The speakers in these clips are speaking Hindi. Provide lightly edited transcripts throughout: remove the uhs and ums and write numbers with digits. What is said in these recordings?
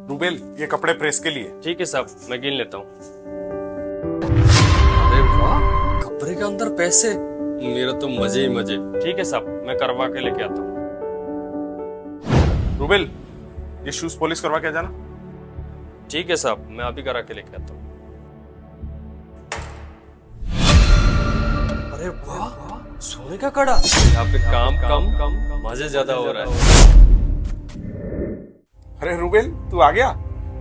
रूबेल, ये कपड़े प्रेस के लिए। ठीक है साहब, मैं गिन लेता हूँ। अरे वाह, कपड़े के अंदर पैसे, मेरा तो मजे ही मजे। ठीक है साहब, मैं करवा के लेके आता हूँ। रूबेल, ये शूज पॉलिश करवा के आ जाना। ठीक है साहब, मैं अभी करा के लेके आता हूँ। अरे वाह, सोने का कड़ा। यहाँ पे काम कम मजे ज्यादा हो रहा है। अरे रूबेल, तू आ गया?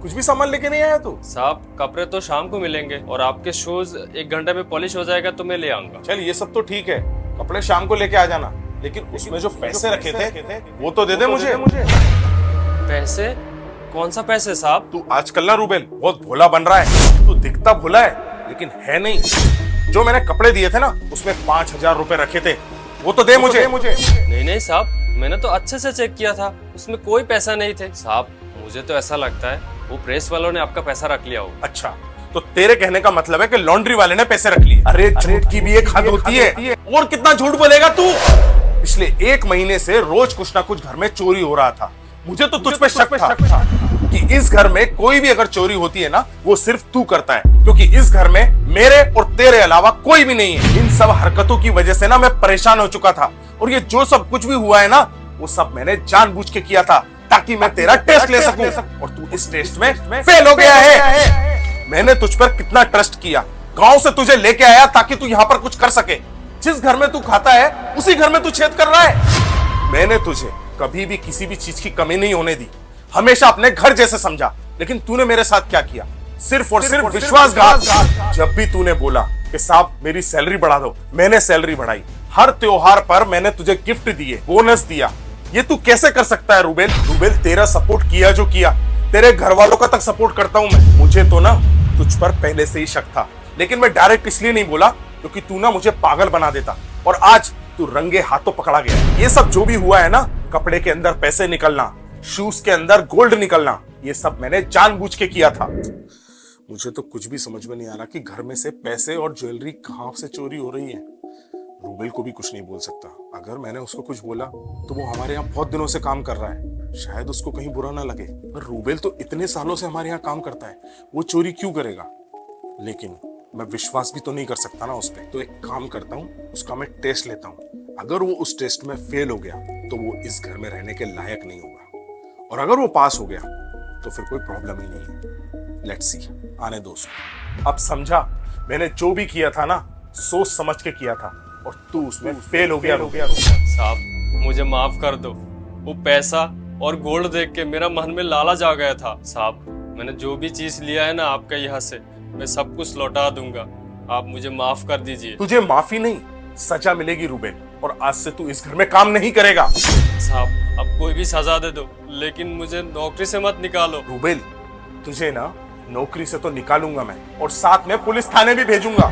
कुछ भी सामान लेके नहीं आया तू? साहब, कपड़े तो शाम को मिलेंगे और आपके शूज 1 घंटे में पॉलिश हो जाएगा तो मैं ले आऊंगा। चल, ये सब तो ठीक है, कपड़े शाम को लेके आ जाना, लेकिन उसमें जो पैसे रखे थे वो तो दे दे मुझे। पैसे? कौन सा पैसे साहब? तू आजकल ना रूबेल बहुत भोला बन रहा है। तू दिखता भोला है लेकिन है नहीं। जो मैंने कपड़े दिए थे ना, उसमें 5,000 रुपए रखे थे, वो तो दे मुझे। नहीं साहब, मैंने तो अच्छे से चेक किया था, उसमें कोई पैसा नहीं थे। साहब, मुझे तो ऐसा लगता है वो प्रेस वालों ने आपका पैसा रख लिया हो। अच्छा, तो तेरे कहने का मतलब है कि लॉन्ड्री वाले ने पैसे रख लिए। अरे झूठ की भी एक हद होती है। और कितना झूठ बोलेगा तू? पिछले 1 महीने से रोज कुछ ना कुछ घर में चोरी हो रहा था। मुझे तो तुझ पे शक था कि इस घर में कोई भी अगर चोरी होती है ना, वो सिर्फ तू करता है, क्योंकि इस घर में मेरे और तेरे अलावा कोई भी नहीं है। इन सब हरकतों की वजह से ना मैं परेशान हो चुका था, और ये जो सब कुछ भी हुआ है ना, वो सब मैंने जानबूझ के किया था ताकि मैं तेरा टेस्ट ले सकूं, और तू इस टेस्ट में फेल हो गया है। मैंने तुझ पर कितना ट्रस्ट किया, गांव से तुझे लेके आया ताकि तू यहाँ पर कुछ कर सके। जिस घर में तू खाता है उसी घर में तू छेद कर रहा है। मैंने तुझे कभी भी किसी भी चीज की कमी नहीं होने दी, हमेशा अपने घर जैसे समझा, लेकिन तूने मेरे साथ क्या किया? सिर्फ और सिर्फ विश्वासघात। जब भी तूने बोला कि साहब मेरी सैलरी बढ़ा दो, मैंने सैलरी बढ़ाई। हर त्योहार पर मैंने तुझे गिफ्ट दिए, बोनस दिया। ये तू कैसे कर सकता है रूबेल? रूबेल, तेरा सपोर्ट किया जो किया, तेरे घर वालों का तक सपोर्ट करता हूं मैं। मुझे तो ना तुझ पर पहले से ही शक था, लेकिन मैं डायरेक्ट इसलिए नहीं बोला क्योंकि तू ना मुझे पागल बना देता, और आज तू रंगे हाथों पकड़ा गया। ये सब जो भी हुआ है ना, कपड़े के अंदर पैसे निकलना, शूज के अंदर गोल्ड निकलना, ये सब मैंने जानबूझ के किया था। मुझे तो कुछ भी समझ में नहीं आ रहा कि घर में से पैसे और ज्वेलरी कहां से चोरी हो रही है। रूबेल को भी कुछ नहीं बोल सकता, अगर मैंने उसको कुछ बोला तो वो हमारे यहाँ बहुत दिनों से काम कर रहा है, शायद उसको कहीं बुरा ना लगे। पर रूबेल तो इतने सालों से हमारे यहाँ काम करता है, वो चोरी क्यों करेगा? लेकिन मैं विश्वास भी तो नहीं कर सकता ना उस पर। तो एक काम करता हूँ, उसका मैं टेस्ट लेता हूँ। अगर वो उस टेस्ट में फेल हो गया तो वो इस घर में रहने के लायक नहीं होगा, और अगर वो पास हो गया तो फिर कोई प्रॉब्लम ही नहीं है। लेट्स सी, आने दो उसको। अब समझा, मैंने जो भी किया था ना, सोच समझ के किया था, और तू उसमें फेल हो गया। साहब, मुझे माफ कर दो। वो पैसा और गोल्ड देख के मेरा मन में लालच आ गया था। साहब, मैंने जो भी चीज लिया है ना आपका यहाँ से, मैं सब कुछ लौटा दूंगा। आप मुझे माफ कर दीजिए। तुझे माफी नहीं, सजा मिलेगी रूबेल, और आज से तू इस घर में काम नहीं करेगा। साहब, अब कोई भी सजा दे दो, लेकिन मुझे नौकरी से मत निकालो। रूबेल, तुझे ना नौकरी से तो निकालूंगा मैं, और साथ में पुलिस थाने भी भेजूंगा,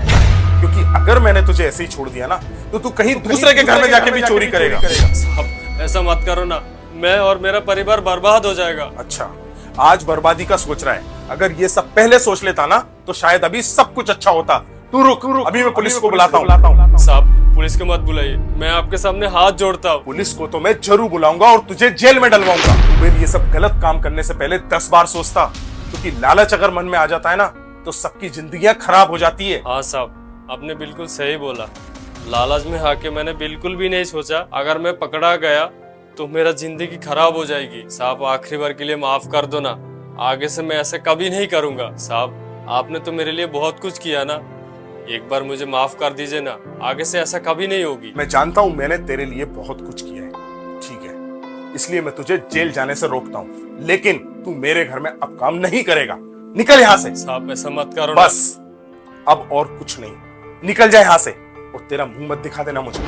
क्योंकि अगर मैंने तुझे ऐसे ही छोड़ दिया ना, तो तू कहीं दूसरे के घर में जाके भी चोरी करेगा। साहब, ऐसा मत करो ना, मैं और मेरा परिवार बर्बाद हो जाएगा। अच्छा, आज बर्बादी का सोच रहा है। अगर ये सब पहले सोच लेता ना, तो शायद अभी सब कुछ अच्छा होता। तू रुक, अभी मैं पुलिस को बुलाता हूँ। साहब, पुलिस को मत बुलाइए, मैं आपके सामने हाथ जोड़ता हूँ। पुलिस को तो मैं जरूर बुलाऊंगा और तुझे जेल में डलवाऊंगा। रूबेल, ये सब गलत काम करने से पहले 10 बार सोचता, क्योंकि लालच अगर मन में आ जाता है ना, तो सबकी जिंदगियां खराब हो जाती है। हाँ साहब, आपने बिल्कुल सही बोला। लालच में आके मैंने बिल्कुल भी नहीं सोचा, अगर मैं पकड़ा गया तो मेरा जिंदगी खराब हो जाएगी। साहब, आखिरी बार के लिए माफ कर दो ना, आगे से मैं ऐसे कभी नहीं करूंगा। साहब, आपने तो मेरे लिए बहुत कुछ किया ना, एक बार मुझे माफ कर दीजिए ना, आगे से ऐसा कभी नहीं होगी। मैं जानता हूँ मैंने तेरे लिए बहुत कुछ किया है, ठीक है, इसलिए मैं तुझे जेल जाने से रोकता हूँ, लेकिन तू मेरे घर में अब काम नहीं करेगा। निकल यहाँ से। साहब, ऐसा मत करो। बस, अब और कुछ नहीं, निकल जा यहाँ से, और तेरा मुंह मत दिखा देना मुझे।